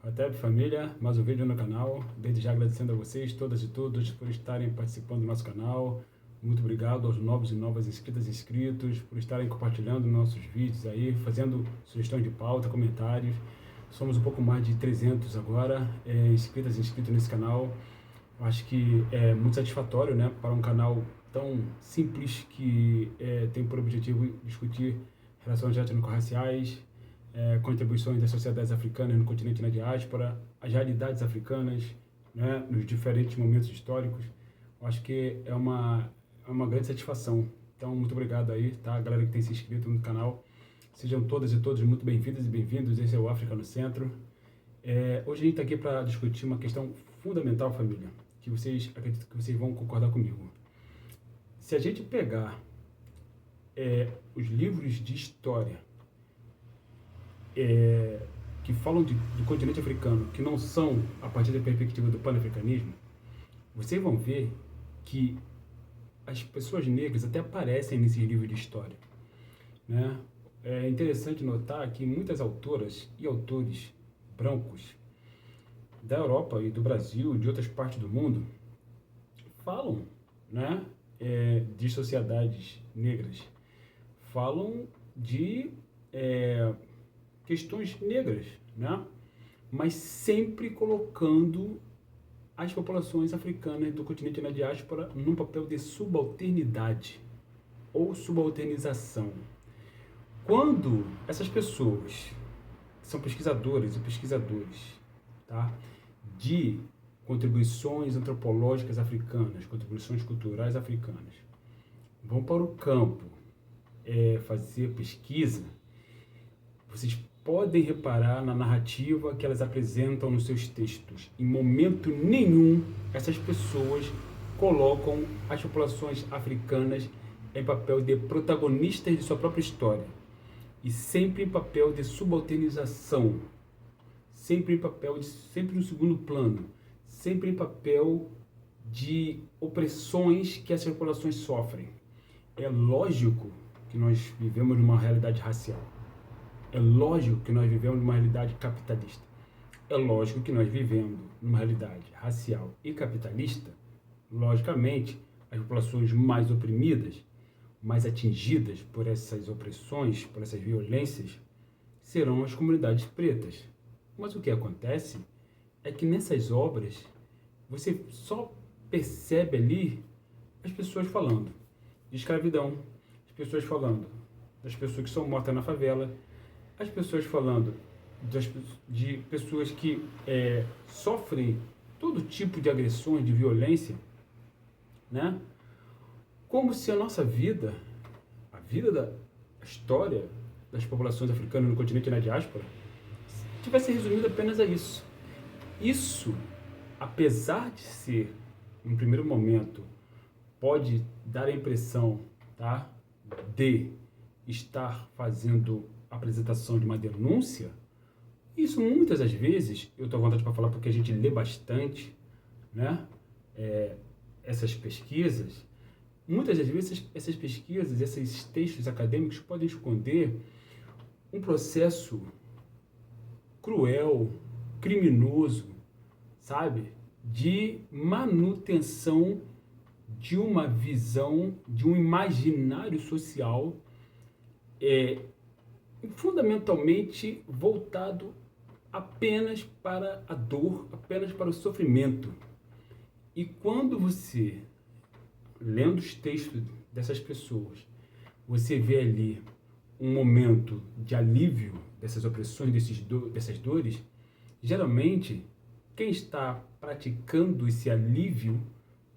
Até família, mais um vídeo no canal. Desde já agradecendo a vocês, todas e todos, por estarem participando do nosso canal. Muito obrigado aos novos e novas inscritas e inscritos, por estarem compartilhando nossos vídeos aí, fazendo sugestões de pauta, comentários. Somos um pouco mais de 300 agora, inscritas e inscritos nesse canal. Acho que é muito satisfatório, né, para um canal tão simples que tem por objetivo discutir relações étnico-raciais, contribuições das sociedades africanas no continente e na diáspora, as realidades africanas, né, nos diferentes momentos históricos. Acho que é uma grande satisfação. Então, muito obrigado aí, tá? A galera que tem se inscrito no canal. Sejam todas e todos muito bem-vindas e bem-vindos. Esse é o África no Centro. Hoje a gente está aqui para discutir uma questão fundamental, família, que acredito que vocês vão concordar comigo. Se a gente pegar os livros de história que falam do continente africano, que não são a partir da perspectiva do panafricanismo, vocês vão ver que as pessoas negras até aparecem nesses livros de história, né? É interessante notar que muitas autoras e autores brancos da Europa e do Brasil e de outras partes do mundo falam, né, de sociedades negras, falam de questões negras, né, mas sempre colocando as populações africanas do continente na diáspora num papel de subalternidade ou subalternização. Quando essas pessoas que são pesquisadoras e pesquisadores, tá, de contribuições antropológicas africanas, contribuições culturais africanas, vão para o campo fazer pesquisa, vocês podem reparar na narrativa que elas apresentam nos seus textos. Em momento nenhum, essas pessoas colocam as populações africanas em papel de protagonistas de sua própria história, e sempre em papel de subalternização, sempre no segundo plano, sempre em papel de opressões que essas populações sofrem. É lógico que nós vivemos numa realidade racial. É lógico que nós vivemos numa realidade capitalista. É lógico que nós vivemos numa realidade racial e capitalista. Logicamente, as populações mais oprimidas, mais atingidas por essas opressões, por essas violências, serão as comunidades pretas. Mas o que acontece é que nessas obras, você só percebe ali as pessoas falando de escravidão, as pessoas falando das pessoas que são mortas na favela, as pessoas falando de pessoas que sofrem todo tipo de agressões, de violência, né? Como se a nossa vida, a vida da história das populações africanas no continente e na diáspora, tivesse resumido apenas a isso. Isso, apesar de ser, em primeiro momento, pode dar a impressão, tá, de estar fazendo a apresentação de uma denúncia, isso muitas das vezes, eu estou à vontade para falar porque a gente lê bastante, né, essas pesquisas, muitas das vezes essas pesquisas, esses textos acadêmicos podem esconder um processo cruel, criminoso, sabe, de manutenção de uma visão, de um imaginário social fundamentalmente voltado apenas para a dor, apenas para o sofrimento. E quando você, lendo os textos dessas pessoas, você vê ali um momento de alívio dessas opressões, dessas dores, geralmente quem está praticando esse alívio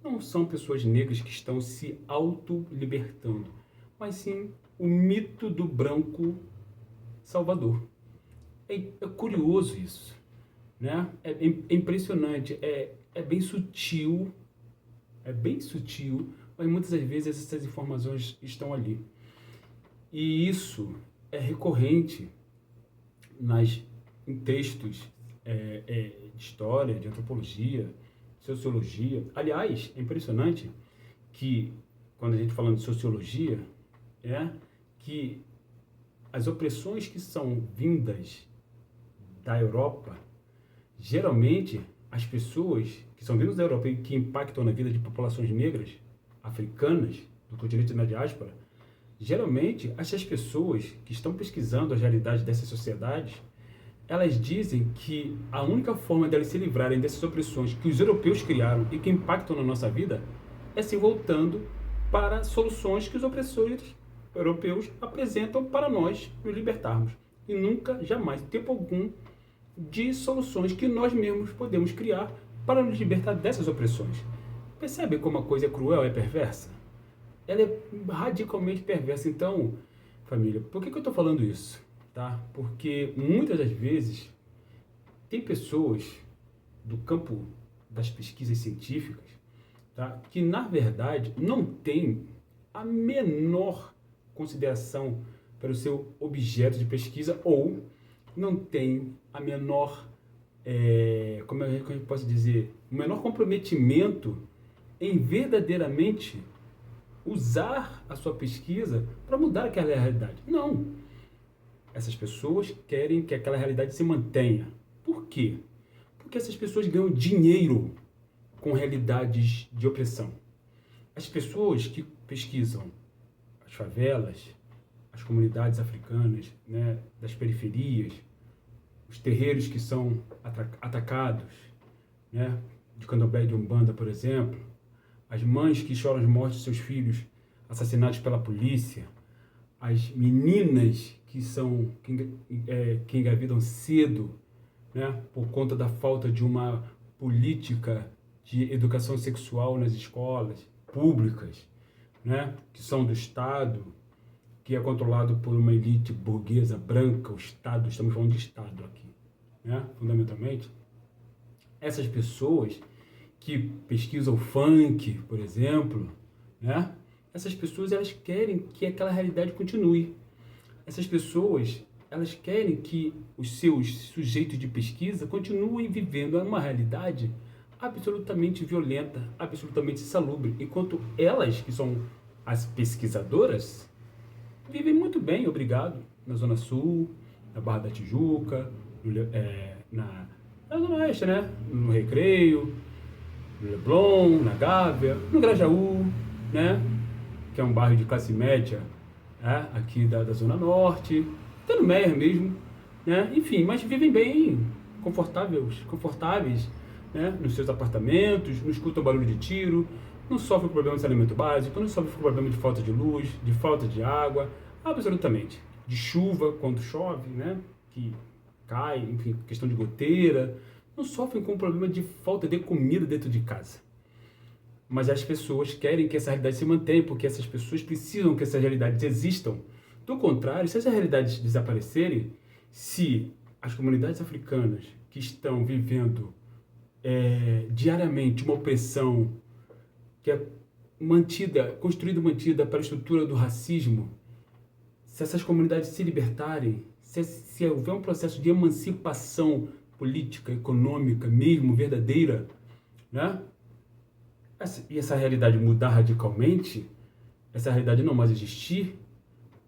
não são pessoas negras que estão se auto-libertando, mas sim o mito do branco salvador. É curioso isso, né? É impressionante, é bem sutil, mas muitas das vezes essas informações estão ali. E isso é recorrente em textos de história, de antropologia, sociologia. Aliás, é impressionante que, quando a gente fala de sociologia, que as opressões que são vindas da Europa, Geralmente, as pessoas que são vindas da Europa e que impactam na vida de populações negras, africanas, do continente na diáspora, geralmente, essas pessoas que estão pesquisando as realidades dessas sociedades, elas dizem que a única forma delas se livrarem dessas opressões que os europeus criaram e que impactam na nossa vida é se voltando para soluções que os opressores europeus apresentam para nós nos libertarmos. E nunca, jamais, tempo algum, de soluções que nós mesmos podemos criar para nos libertar dessas opressões. Percebe como a coisa é cruel, é perversa? Ela é radicalmente perversa. Então, família, por que eu estou falando isso? Tá? Porque muitas das vezes tem pessoas do campo das pesquisas científicas, tá, que na verdade não têm a menor consideração para o seu objeto de pesquisa ou não tem a menor, como eu posso dizer, o menor comprometimento em verdadeiramente usar a sua pesquisa para mudar aquela realidade. Não. Essas pessoas querem que aquela realidade se mantenha. Por quê? Porque essas pessoas ganham dinheiro com realidades de opressão. As pessoas que pesquisam as favelas, as comunidades africanas, né, das periferias, os terreiros que são atacados, né, de Candomblé e de Umbanda, por exemplo, as mães que choram as mortes de seus filhos assassinados pela polícia, as meninas que engravidam cedo, né, por conta da falta de uma política de educação sexual nas escolas públicas, né, que são do Estado, que é controlado por uma elite burguesa branca, o Estado, estamos falando de Estado aqui, né, fundamentalmente. Essas pessoas que pesquisam funk, por exemplo, né, essas pessoas elas querem que aquela realidade continue. Essas pessoas elas querem que os seus sujeitos de pesquisa continuem vivendo uma realidade absolutamente violenta, absolutamente insalubre, enquanto elas, que são as pesquisadoras, vivem muito bem, obrigado, na Zona Sul, na Barra da Tijuca, na Zona Oeste, né? No Recreio, no Leblon, na Gávea, no Grajaú, né? Que é um bairro de classe média, né? Aqui da Zona Norte, até no Meier mesmo, né? Enfim, mas vivem bem, confortáveis, né? Nos seus apartamentos, não escutam barulho de tiro, não sofrem problema de saneamento básico, não sofrem problema de falta de luz, de falta de água, absolutamente. De chuva, quando chove, né? Que cai, enfim, questão de goteira, não sofrem com o problema de falta de comida dentro de casa. Mas as pessoas querem que essa realidade se mantenha, porque essas pessoas precisam que essas realidades existam. Do contrário, se essas realidades desaparecerem, se as comunidades africanas que estão vivendo diariamente uma opressão que é construída e mantida pela estrutura do racismo, se essas comunidades se libertarem, se houver um processo de emancipação política, econômica mesmo, verdadeira, né? E essa realidade mudar radicalmente, essa realidade não mais existir,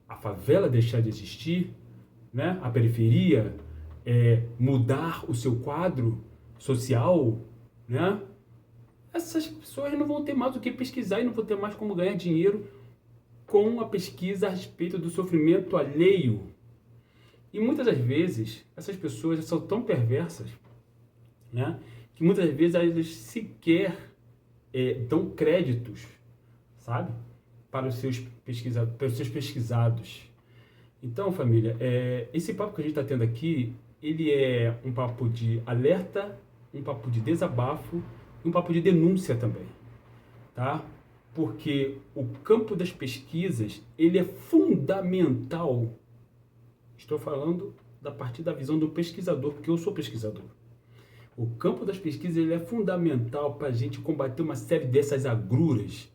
a favela deixar de existir, né? A periferia mudar o seu quadro social, né? Essas pessoas não vão ter mais o que pesquisar e não vão ter mais como ganhar dinheiro com a pesquisa a respeito do sofrimento alheio. E muitas das vezes, essas pessoas são tão perversas, né, que muitas vezes elas sequer dão créditos, sabe, para os seus pesquisados. Então, família, esse papo que a gente está tendo aqui, ele é um papo de alerta, um papo de desabafo, um papo de denúncia também, tá? Porque o campo das pesquisas, ele é fundamental. Estou falando a partir da visão do pesquisador, porque eu sou pesquisador. O campo das pesquisas, ele é fundamental para a gente combater uma série dessas agruras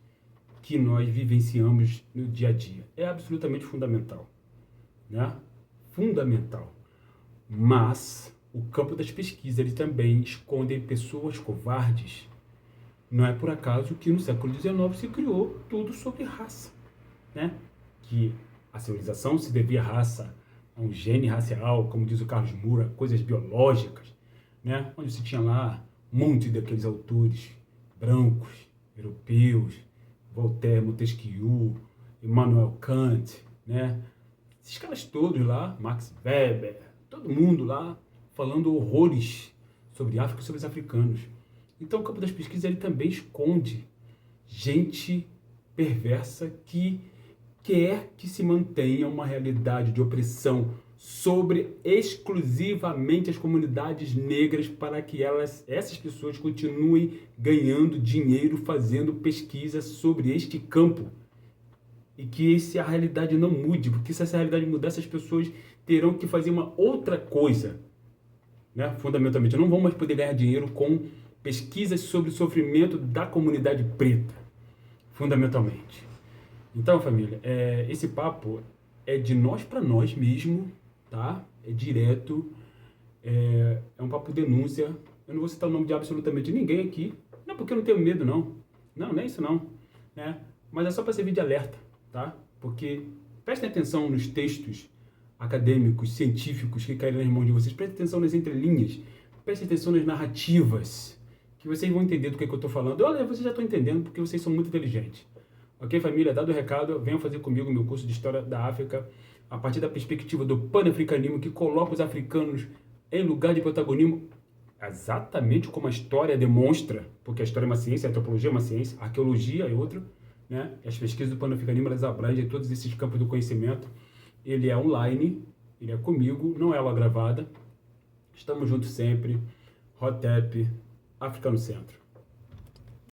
que nós vivenciamos no dia a dia. É absolutamente fundamental, né? Fundamental. Mas o campo das pesquisas, ele também esconde pessoas covardes. Não é por acaso que no século XIX se criou tudo sobre raça, né? Que a civilização se devia à raça, a um gene racial, como diz o Carlos Moura, coisas biológicas, né? Onde você tinha lá um monte daqueles autores brancos, europeus, Voltaire, Montesquieu, Immanuel Kant, né? Esses caras todos lá, Max Weber, todo mundo lá falando horrores sobre África e sobre os africanos. Então o campo das pesquisas ele também esconde gente perversa que quer que se mantenha uma realidade de opressão sobre exclusivamente as comunidades negras para que essas pessoas continuem ganhando dinheiro fazendo pesquisa sobre este campo. E que a realidade não mude, porque se essa realidade mudar, essas pessoas terão que fazer uma outra coisa, né? Fundamentalmente, não vão mais poder ganhar dinheiro com pesquisas sobre o sofrimento da comunidade preta, fundamentalmente. Então, família, esse papo é de nós para nós mesmo, tá? É direto, é um papo denúncia. Eu não vou citar o nome de absolutamente ninguém aqui, não porque eu não tenho medo, não. Não é isso não, né? Mas é só para servir de alerta, tá? Porque prestem atenção nos textos acadêmicos, científicos que caíram nas mãos de vocês. Prestem atenção nas entrelinhas, prestem atenção nas narrativas, que vocês vão entender do que eu estou falando. Olha, vocês já estão entendendo porque vocês são muito inteligentes. Ok, família? Dado o recado, venham fazer comigo o meu curso de História da África a partir da perspectiva do pan-africanismo que coloca os africanos em lugar de protagonismo exatamente como a história demonstra, porque a história é uma ciência, a antropologia é uma ciência, a arqueologia é outra, né? As pesquisas do pan-africanismo elas abrangem todos esses campos do conhecimento. Ele é online, ele é comigo, não é aula gravada. Estamos juntos sempre. Hotep, África no Centro.